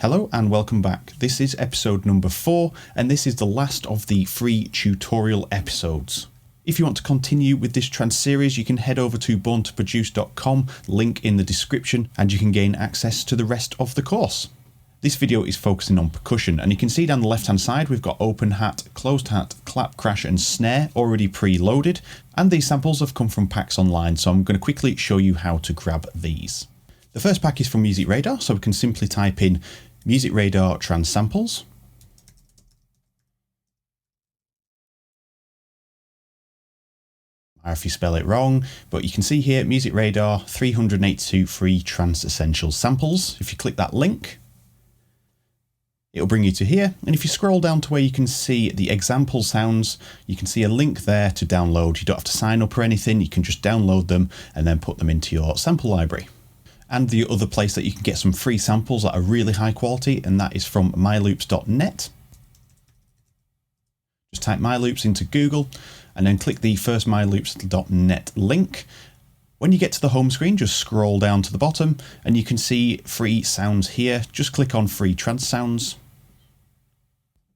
Hello and welcome back. This is episode number 4 and this is the last of the free tutorial episodes. If you want to continue with this trance series, you can head over to borntoproduce.com, link in the description, and you can gain access to the rest of the course. This video is focusing on percussion, and you can see down the left hand side we've got open hat, closed hat, clap, crash and snare already pre-loaded, and these samples have come from packs online, so I'm going to quickly show you how to grab these. The first pack is from Music Radar, so we can simply type in Music Radar Trance Samples. Or if you spell it wrong, but you can see here Music Radar 382 free trance essentials samples. If you click that link, it'll bring you to here, and if you scroll down to where you can see the example sounds, you can see a link there to download. You don't have to sign up or anything, you can just download them and then put them into your sample library. And the other place that you can get some free samples that are really high quality, and that is from myloops.net. Just type myloops into Google and then click the first myloops.net link. When you get to the home screen, just scroll down to the bottom and you can see free sounds here. Just click on free trance sounds.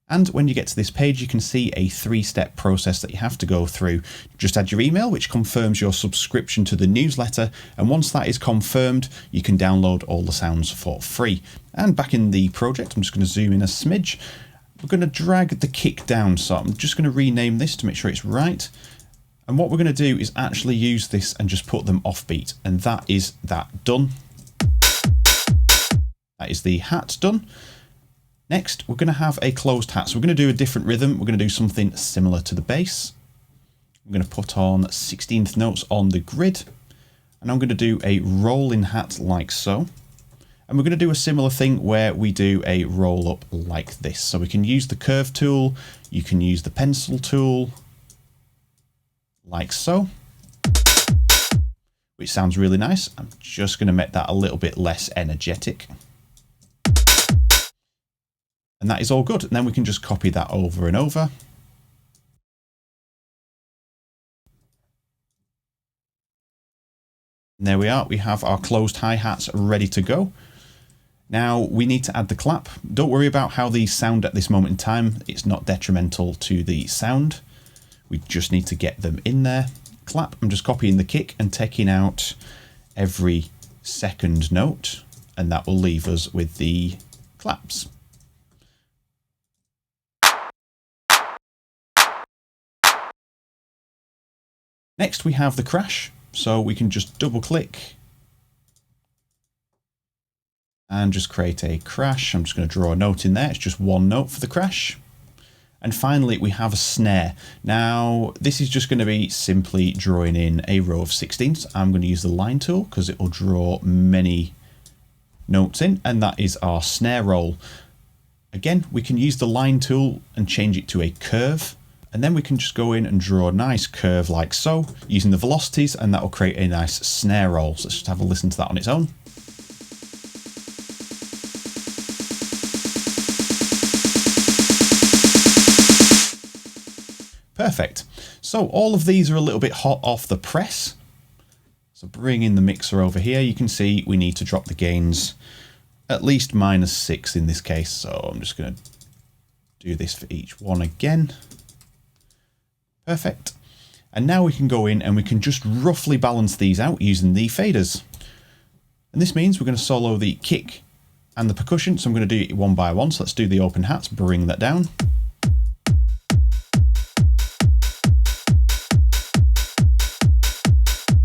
And when you get to this page, you can see a 3-step process that you have to go through. Just add your email, which confirms your subscription to the newsletter. And once that is confirmed, you can download all the sounds for free. And back in the project, I'm just going to zoom in a smidge. We're going to drag the kick down. So I'm just going to rename this to make sure it's right. And what we're going to do is actually use this and just put them off beat. And that is that done. That is the hat done. Next, we're going to have a closed hat. So we're going to do a different rhythm. We're going to do something similar to the bass. I'm going to put on 16th notes on the grid. And I'm going to do a rolling hat like so. And we're going to do a similar thing where we do a roll up like this. So we can use the curve tool. You can use the pencil tool. Like so. Which sounds really nice. I'm just going to make that a little bit less energetic. And that is all good. And then we can just copy that over and over. And there we are. We have our closed hi-hats ready to go. Now we need to add the clap. Don't worry about how these sound at this moment in time. It's not detrimental to the sound. We just need to get them in there. Clap. I'm just copying the kick and taking out every second note. And that will leave us with the claps. Next we have the crash, so we can just double click and just create a crash. I'm just going to draw a note in there, it's just one note for the crash. And finally we have a snare. Now this is just going to be simply drawing in a row of 16ths. I'm going to use the line tool because it will draw many notes in, and that is our snare roll. Again, we can use the line tool and change it to a curve. And then we can just go in and draw a nice curve like so, using the velocities, and that will create a nice snare roll. So let's just have a listen to that on its own. Perfect. So all of these are a little bit hot off the press. So bring in the mixer over here. You can see we need to drop the gains at least -6 in this case. So I'm just going to do this for each one again. Perfect. And now we can go in and we can just roughly balance these out using the faders. And this means we're going to solo the kick and the percussion. So I'm going to do it one by one. So let's do the open hats, bring that down.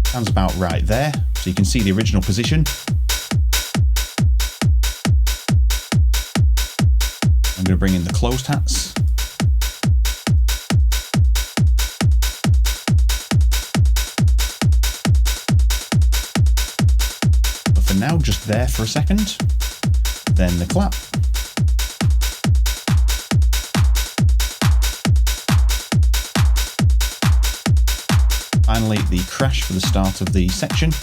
Sounds about right there. So you can see the original position. I'm going to bring in the closed hats. Now just there for a second, then the clap, finally the crash for the start of the section,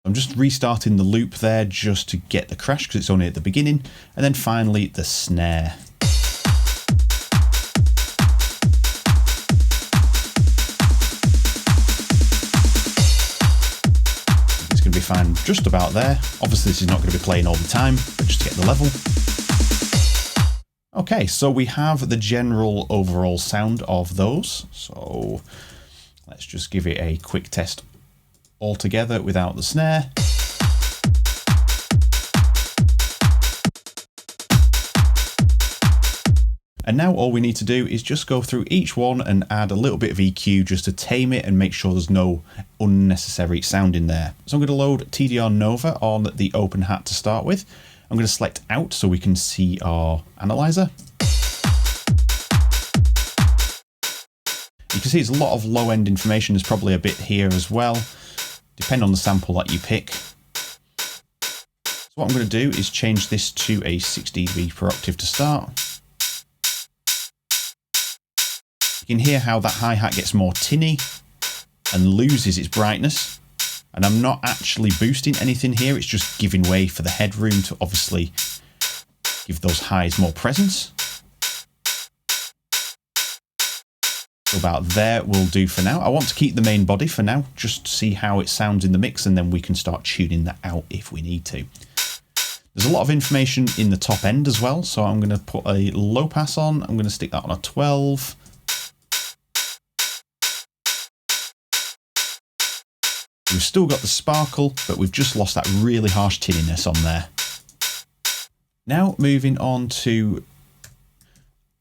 I'm just restarting the loop there just to get the crash because it's only at the beginning, and then finally the snare. to be fine just about there. Obviously this is not going to be playing all the time, but just to get the level. Okay, so we have the general overall sound of those. So let's just give it a quick test altogether without the snare. And now all we need to do is just go through each one and add a little bit of EQ just to tame it and make sure there's no unnecessary sound in there. So I'm going to load TDR Nova on the open hat to start with. I'm going to select out so we can see our analyzer. You can see it's a lot of low end information. There's probably a bit here as well, depending on the sample that you pick. So what I'm going to do is change this to a 6 dB per octave to start. You can hear how that hi-hat gets more tinny and loses its brightness. And I'm not actually boosting anything here, it's just giving way for the headroom to obviously give those highs more presence. So about there will do for now. I want to keep the main body for now, just to see how it sounds in the mix, and then we can start tuning that out if we need to. There's a lot of information in the top end as well, so I'm going to put a low pass on. I'm going to stick that on a 12. We've still got the sparkle, but we've just lost that really harsh tinniness on there. Now moving on to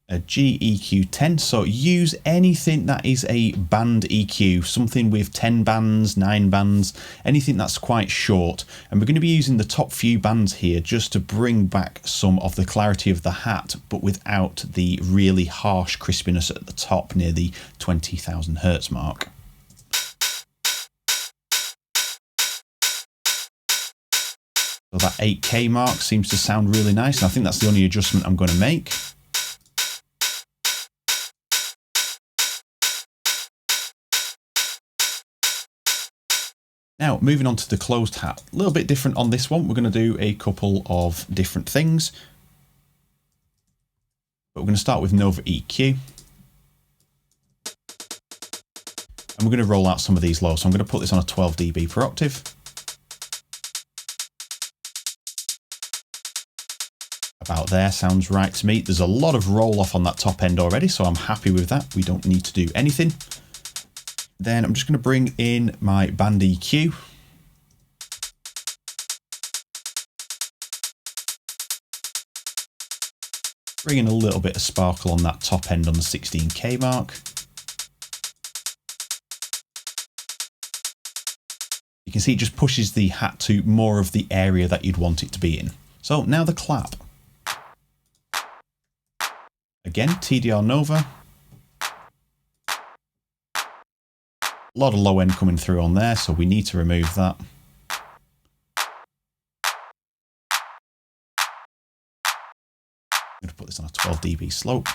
a GEQ10. So use anything that is a band EQ, something with 10 bands, 9 bands, anything that's quite short. And we're going to be using the top few bands here just to bring back some of the clarity of the hat, but without the really harsh crispiness at the top near the 20,000 Hertz mark. So that 8K mark seems to sound really nice, and I think that's the only adjustment I'm going to make. Now, moving on to the closed hat. A little bit different on this one. We're going to do a couple of different things. But we're going to start with Nova EQ. And we're going to roll out some of these low. So I'm going to put this on a 12 dB per octave. About there sounds right to me. There's a lot of roll off on that top end already, so I'm happy with that. We don't need to do anything. Then I'm just going to bring in my band EQ. Bring in a little bit of sparkle on that top end on the 16K mark. You can see it just pushes the hat to more of the area that you'd want it to be in. So now the clap. Again, TDR Nova. A lot of low end coming through on there, so we need to remove that. I'm going to put this on a 12 dB slope.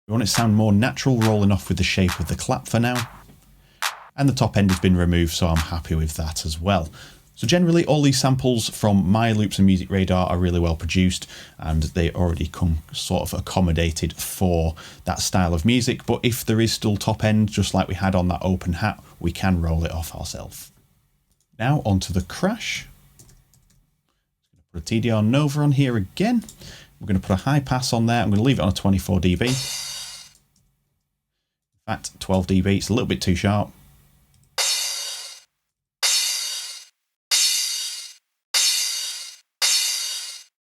We want it to sound more natural, rolling off with the shape of the clap for now. And the top end has been removed, so I'm happy with that as well. So generally all these samples from my loops and Music Radar are really well produced, and they already come sort of accommodated for that style of music. But if there is still top end, just like we had on that open hat, we can roll it off ourselves. Now onto the crash. Put a TDR Nova on here again. We're going to put a high pass on there. I'm going to leave it on a 24 dB. In fact, 12 dB, it's a little bit too sharp.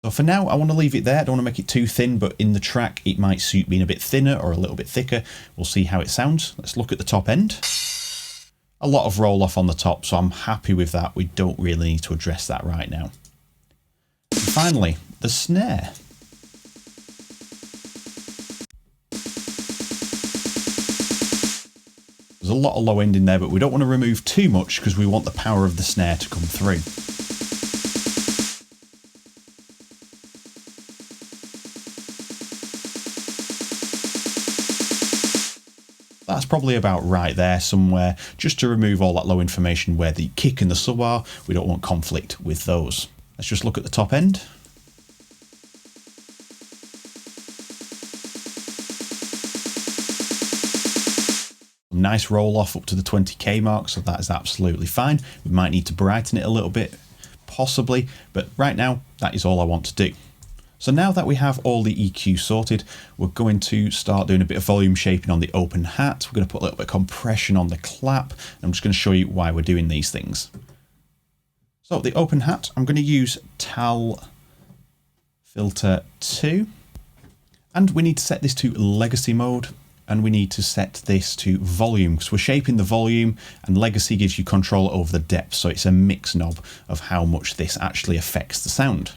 So for now, I want to leave it there. I don't want to make it too thin, but in the track, it might suit being a bit thinner or a little bit thicker. We'll see how it sounds. Let's look at the top end. A lot of roll off on the top, so I'm happy with that. We don't really need to address that right now. And finally, the snare. There's a lot of low end in there, but we don't want to remove too much because we want the power of the snare to come through. That's probably about right there somewhere, just to remove all that low information where the kick and the sub are. We don't want conflict with those. Let's just look at the top end. nice roll off up to the 20k mark, so that is absolutely fine. We might need to brighten it a little bit, possibly, but right now that is all I want to do. So now that we have all the EQ sorted, we're going to start doing a bit of volume shaping on the open hat. We're going to put a little bit of compression on the clap, and I'm just going to show you why we're doing these things. So the open hat, I'm going to use Tal Filter 2, and we need to set this to legacy mode, and we need to set this to volume because we're shaping the volume, and legacy gives you control over the depth, so it's a mix knob of how much this actually affects the sound.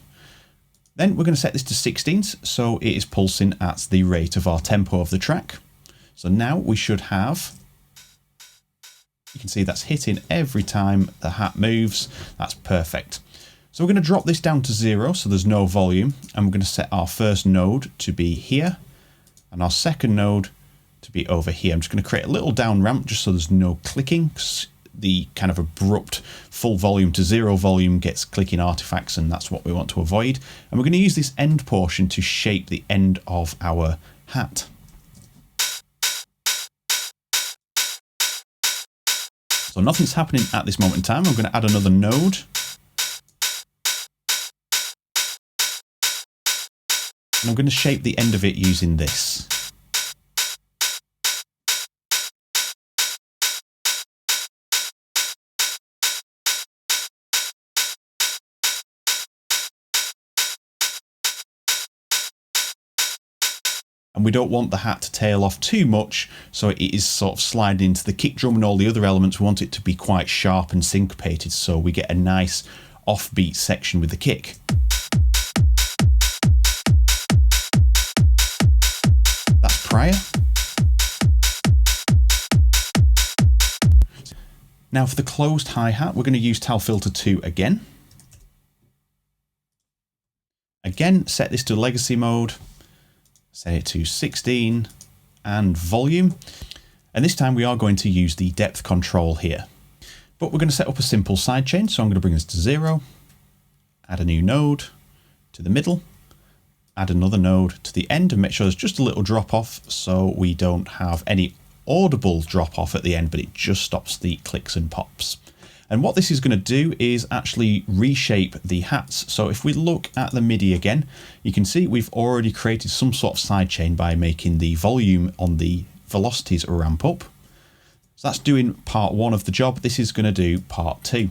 Then we're going to set this to 16ths, so it is pulsing at the rate of our tempo of the track. So now we should have, you can see that's hitting every time the hat moves. That's perfect. So we're going to drop this down to 0, so there's no volume, and we're going to set our first node to be here, and our second node to be over here. I'm just going to create a little down ramp just so there's no clicking. The kind of abrupt full volume to 0 volume gets clicking artifacts, and that's what we want to avoid. And we're going to use this end portion to shape the end of our hat. So nothing's happening at this moment in time. I'm going to add another node. And I'm going to shape the end of it using this. And we don't want the hat to tail off too much, so it is sort of sliding into the kick drum and all the other elements. We want it to be quite sharp and syncopated, so we get a nice offbeat section with the kick. That's prior. Now for the closed hi-hat, we're going to use Tal Filter 2 again. Again, set this to legacy mode. Set it to 16 and volume. And this time we are going to use the depth control here. But we're going to set up a simple sidechain. So I'm going to bring this to 0, add a new node to the middle, add another node to the end, and make sure there's just a little drop off so we don't have any audible drop off at the end, but it just stops the clicks and pops. And what this is going to do is actually reshape the hats. So if we look at the MIDI again, you can see we've already created some sort of sidechain by making the volume on the velocities ramp up. So that's doing part 1 of the job. This is going to do part 2.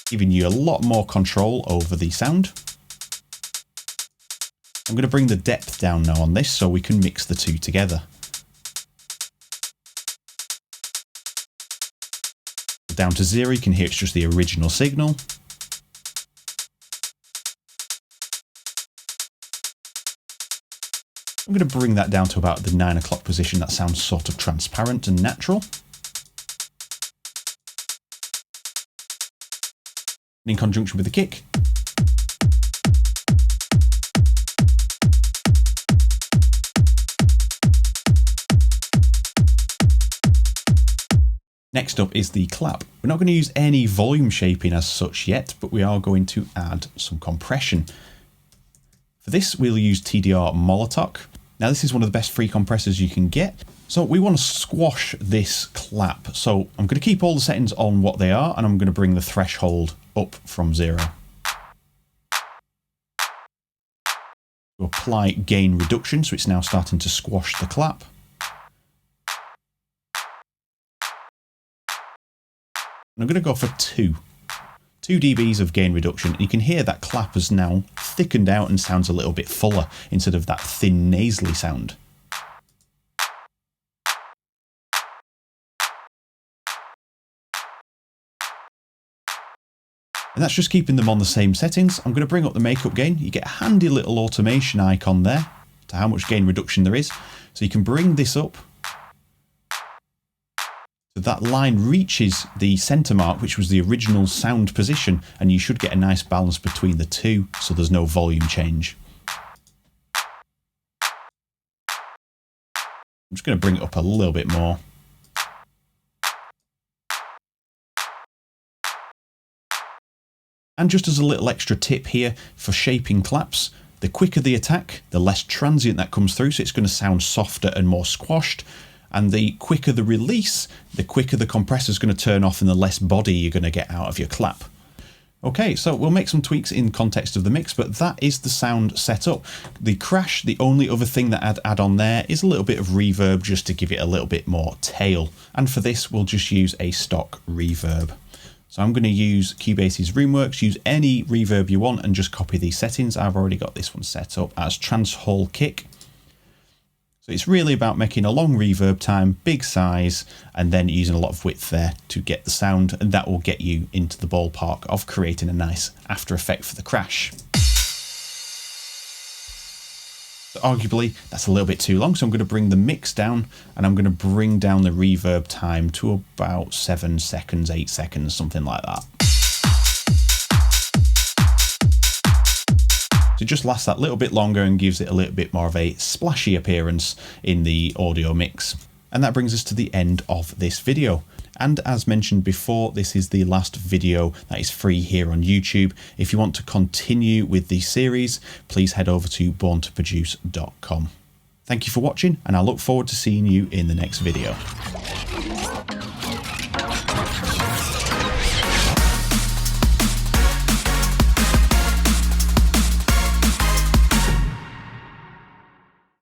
Giving you a lot more control over the sound. I'm going to bring the depth down now on this so we can mix the two together. Down to 0, you can hear it's just the original signal. I'm going to bring that down to about the 9 o'clock position. That sounds sort of transparent and natural. In conjunction with the kick. Next up is the clap. We're not going to use any volume shaping as such yet, but we are going to add some compression. For this, we'll use TDR Molotok. Now, this is one of the best free compressors you can get. So we want to squash this clap. So I'm going to keep all the settings on what they are, and I'm going to bring the threshold up from 0. We'll apply gain reduction, so it's now starting to squash the clap. I'm going to go for 2 dBs of gain reduction. You can hear that clap has now thickened out and sounds a little bit fuller instead of that thin nasally sound. And that's just keeping them on the same settings. I'm going to bring up the makeup gain. You get a handy little automation icon there to how much gain reduction there is. So you can bring this up. So that line reaches the center mark, which was the original sound position, and you should get a nice balance between the two, so there's no volume change. I'm just going to bring it up a little bit more. And just as a little extra tip here for shaping claps, The quicker the attack, the less transient that comes through, so it's going to sound softer and more squashed. And the quicker the release, the quicker the compressor's going to turn off and the less body you're going to get out of your clap. Okay, so we'll make some tweaks in context of the mix, but that is the sound set up. The crash, the only other thing that I'd add on there is a little bit of reverb just to give it a little bit more tail. And for this, we'll just use a stock reverb. So I'm going to use Cubase's Roomworks, use any reverb you want and just copy these settings. I've already got this one set up as Trance Hall Kick. So it's really about making a long reverb time, big size, and then using a lot of width there to get the sound, and that will get you into the ballpark of creating a nice after effect for the crash. So arguably, that's a little bit too long, so I'm going to bring the mix down, and I'm going to bring down the reverb time to about 7 seconds, 8 seconds, something like that. So it just lasts that little bit longer and gives it a little bit more of a splashy appearance in the audio mix. And that brings us to the end of this video. And as mentioned before, this is the last video that is free here on YouTube. If you want to continue with the series, please head over to borntoproduce.com. Thank you for watching, and I look forward to seeing you in the next video.